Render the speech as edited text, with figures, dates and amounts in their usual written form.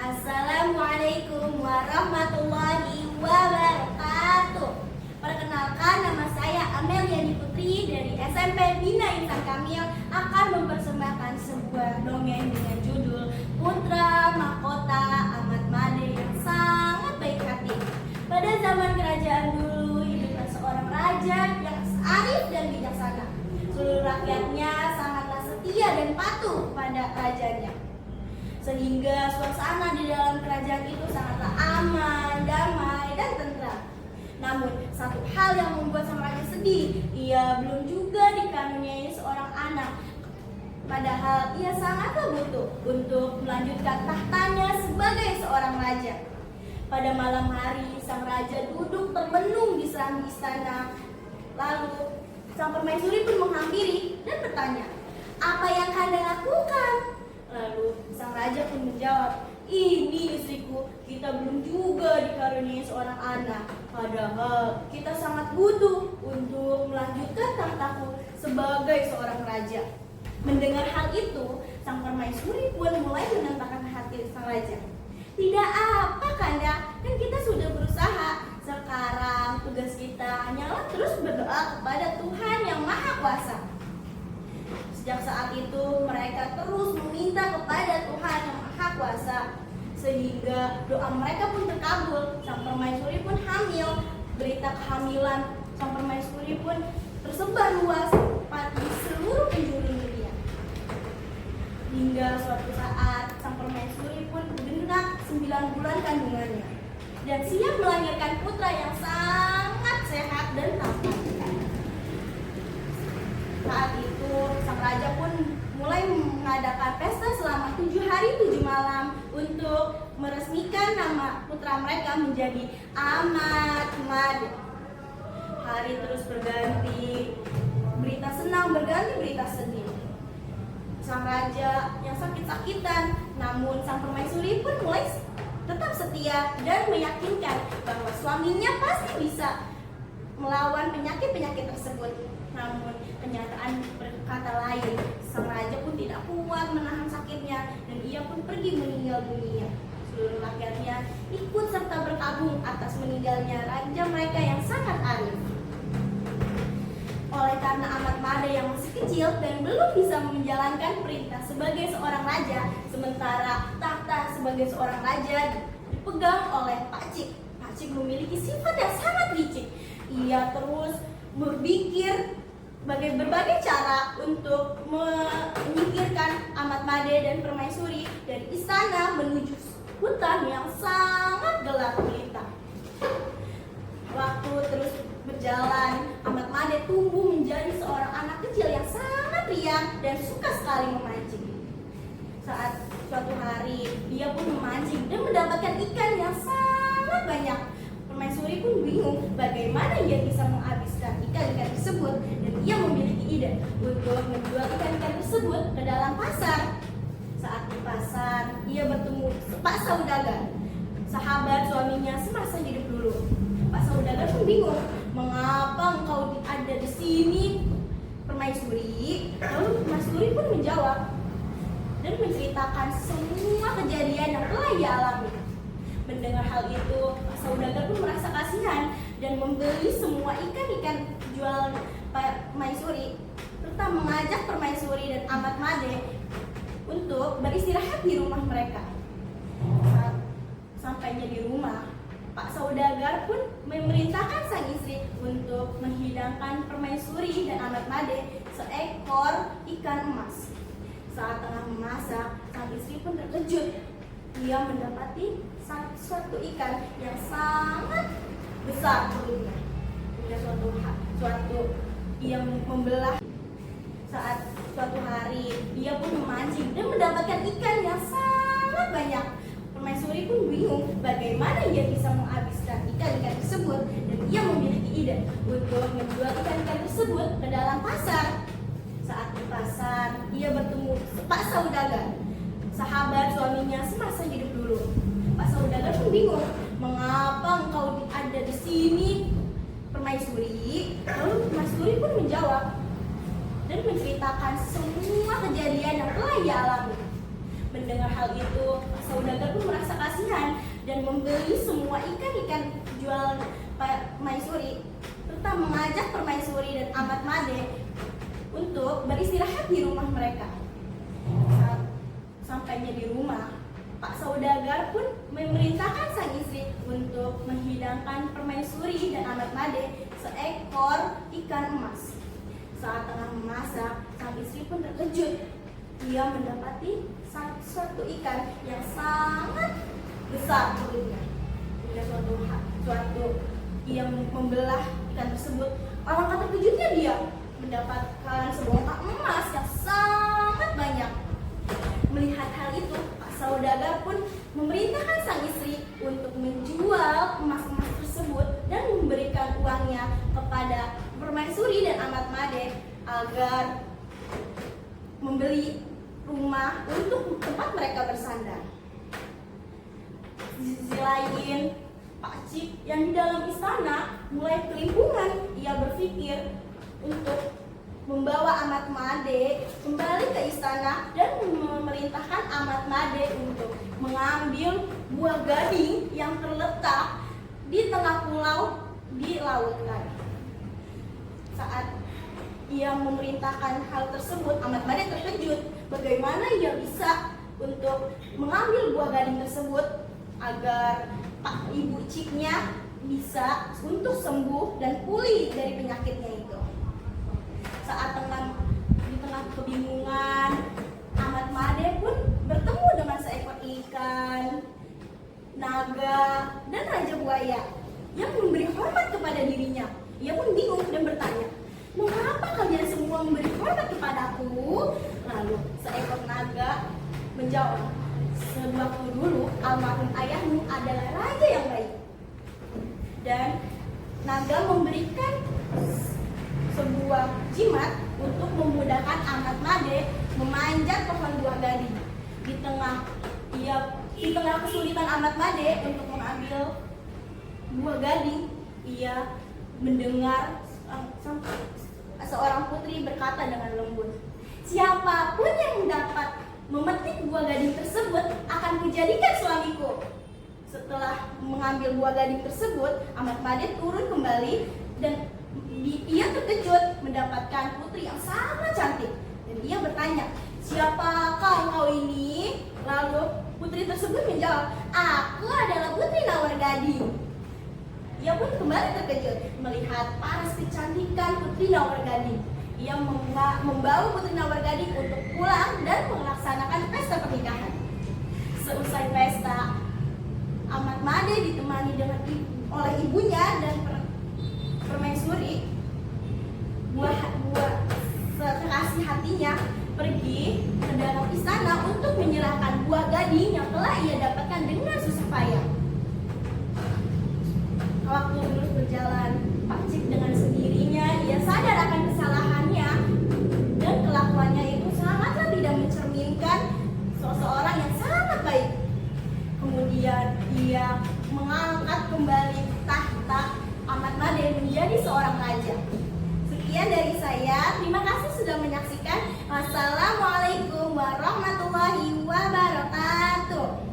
Assalamualaikum warahmatullahi wabarakatuh. Perkenalkan, nama saya Amelia Putri dari SMP Bina Intan Kamil akan mempersembahkan sebuah dongeng dengan judul Putra Mahkota Ahmad Made yang sangat baik hati. Pada zaman kerajaan dulu hiduplah seorang raja yang arif dan bijaksana. Seluruh rakyatnya sangatlah setia dan patuh pada rajanya, sehingga suasana di dalam kerajaan itu sangatlah aman, damai, dan tentram. Namun, satu hal yang membuat sang raja sedih, ia belum juga dikaruniai seorang anak. Padahal ia sangatlah butuh untuk melanjutkan tahtanya sebagai seorang raja. Pada malam hari, sang raja duduk termenung di serambi istana. Lalu, sang permaisuri pun menghampiri dan bertanya, "Apa yang Anda lakukan?" Lalu sang raja pun menjawab, "Ini istriku, kita belum juga dikaruniai seorang anak. Padahal kita sangat butuh untuk melanjutkan tahtaku sebagai seorang raja." Mendengar hal itu, sang permaisuri pun mulai menentangkan hati sang raja. "Tidak apa, Kanda, kan kita sudah berusaha. Sekarang tugas kita hanyalah terus berdoa kepada Tuhan yang Maha Kuasa." Sejak saat itu mereka terus meminta kepada Tuhan yang Maha Kuasa, sehingga doa mereka pun terkabul. Sang permaisuri pun hamil. Berita kehamilan sang permaisuri pun tersebar luas di seluruh penjuru dunia. Hingga suatu saat sang permaisuri pun genap 9 bulan kandungannya dan siap melahirkan putra yang sangat sehat dan tampan. Saat itu sang raja pun mulai mengadakan pesta selama 7 hari 7 malam untuk meresmikan nama putra mereka menjadi Ahmad Made. Hari terus berganti, berita senang berganti berita sedih. Sang raja yang sakit-sakitan, namun sang permaisuri pun mulai tetap setia dan meyakinkan bahwa suaminya pasti bisa melawan penyakit-penyakit tersebut. Namun kenyataan berkata lain. Sang raja pun tidak kuat menahan sakitnya dan ia pun pergi meninggal dunia. Seluruh rakyatnya ikut serta berkabung atas meninggalnya raja mereka yang sangat arif. Oleh karena Ahmad Made yang masih kecil dan belum bisa menjalankan perintah sebagai seorang raja, sementara tahta sebagai seorang raja dipegang oleh Pak Cik. Pak Cik memiliki sifat yang sangat licik. Ia terus berpikir berbagai cara untuk menyingkirkan Ahmad Made dan permaisuri dari istana menuju hutan yang sangat gelap gulita. Waktu terus berjalan, Ahmad Made tumbuh menjadi seorang anak kecil yang sangat riang dan suka sekali memancing. Saat suatu hari, dia pun memancing dan mendapatkan ikan yang sangat banyak. Permaisuri pun bingung bagaimana ia bisa menghabiskan ikan-ikan tersebut dan ia memiliki ide untuk menjual ikan-ikan tersebut ke dalam pasar. Saat di pasar, ia bertemu Pak Saudagar, sahabat suaminya semasa hidup dulu. Pak Saudagar pun bingung, "Mengapa engkau ada di sini, permaisuri?" Lalu permaisuri pun menjawab dan menceritakan semua kejadian yang telah ia alami. Mendengar hal itu, Pak Saudagar pun merasa kasihan dan membeli semua ikan-ikan jual permaisuri, serta mengajak permaisuri dan Ahmad Made untuk beristirahat di rumah mereka. Saat sampainya di rumah, Pak Saudagar pun memerintahkan sang istri untuk menghidangkan permaisuri dan Ahmad Made seekor ikan emas. Saat tengah memasak, sang istri pun terkejut. Ia mendapati suatu ikan yang sangat besar perutnya. Hingga suatu ia membelah. Saat suatu hari ia pun memancing dan mendapatkan ikan yang sangat banyak. Permaisuri pun bingung bagaimana ia bisa menghabiskan ikan-ikan tersebut dan ia memiliki ide untuk menjual ikan-ikan tersebut ke dalam pasar. Saat di pasar, ia bertemu Pak Saudagar, sahabat suaminya semasa hidup dulu. Pak Saudagar pun bingung, "Mengapa engkau ada di sini, permaisuri?" Lalu permaisuri pun menjawab dan menceritakan semua kejadian yang telah ia alami. Mendengar hal itu, saudagar pun merasa kasihan dan membeli semua ikan-ikan jual Permaisuri, serta mengajak Permaisuri dan Ahmad Made untuk beristirahat di rumah mereka. Saat sampainya di rumah, Pak Saudagar pun memerintahkan sang istri untuk menghidangkan Permaisuri dan Ahmad Made seekor ikan emas. Saat tengah memasak, sang istri pun terkejut. Ia mendapati suatu ikan yang sangat besar kulitnya. Hingga suatu ia membelah ikan tersebut. Alangkah terkejutnya dia mendapatkan sebongkah emas yang sangat banyak. Melihat hal itu, Pak Saudagar pun memerintahkan sang istri untuk menjual emas-emas tersebut dan memberikan uangnya kepada Permaisuri dan Ahmad Made agar membeli rumah untuk tempat mereka bersandar. Di sisi lain, Pak Cip yang di dalam istana mulai kelimpungan. Ia berpikir untuk membawa Ahmad Made kembali ke istana dan memerintahkan Ahmad Made untuk mengambil buah gading yang terletak di tengah pulau di lautan. Saat ia memerintahkan hal tersebut, Ahmad Made terkejut. Bagaimana ia bisa untuk mengambil buah gading tersebut agar ibu Cipnya bisa untuk sembuh dan pulih dari penyakitnya itu. Saat di tengah kebingungan, Ahmad Made pun bertemu dengan seekor ikan, naga, dan raja buaya yang memberi hormat kepada dirinya. Ia pun bingung dan bertanya, "Mengapa kalian semua memberi hormat kepadaku?" Lalu seekor naga menjawab, "Sewaktu dulu almarhum ayahmu adalah raja yang baik." Dan naga memberikan sebuah jimat untuk memudahkan Ahmad Made memanjat pohon buah gading. Di tengah kesulitan Ahmad Made untuk mengambil buah gading, ia mendengar seorang putri berkata dengan lembut, "Siapapun yang dapat memetik buah gading tersebut akan kujadikan suamiku." Setelah mengambil buah gading tersebut, Ahmad Made turun kembali dan ia terkejut mendapatkan putri yang sangat cantik. Dan ia bertanya, "Siapakah kau ini?" Lalu putri tersebut menjawab, "Aku adalah Putri Nawar Gading." Ia pun kembali terkejut melihat paras kecantikan Putri Nawar Gading. Ia membawa Putri Nawar Gading untuk pulang dan melaksanakan pesta pernikahan. Seusai pesta, Ahmad Made ditemani oleh ibunya dan Permaisuri, buah sekasih hatinya, pergi ke dalam istana untuk menyerahkan buah gading yang telah ia dapatkan dengan susah payah. Waktu terus berjalan, Pak Cip dengan sendirinya ia sadar akan kesalahannya dan kelakuannya itu sangatlah tidak mencerminkan seseorang yang sangat baik. Kemudian ia mengangkat kembali tahta Ahmad Made menjadi seorang raja. Sekian dari saya. Terima kasih sudah menyaksikan. Wassalamualaikum warahmatullahi wabarakatuh.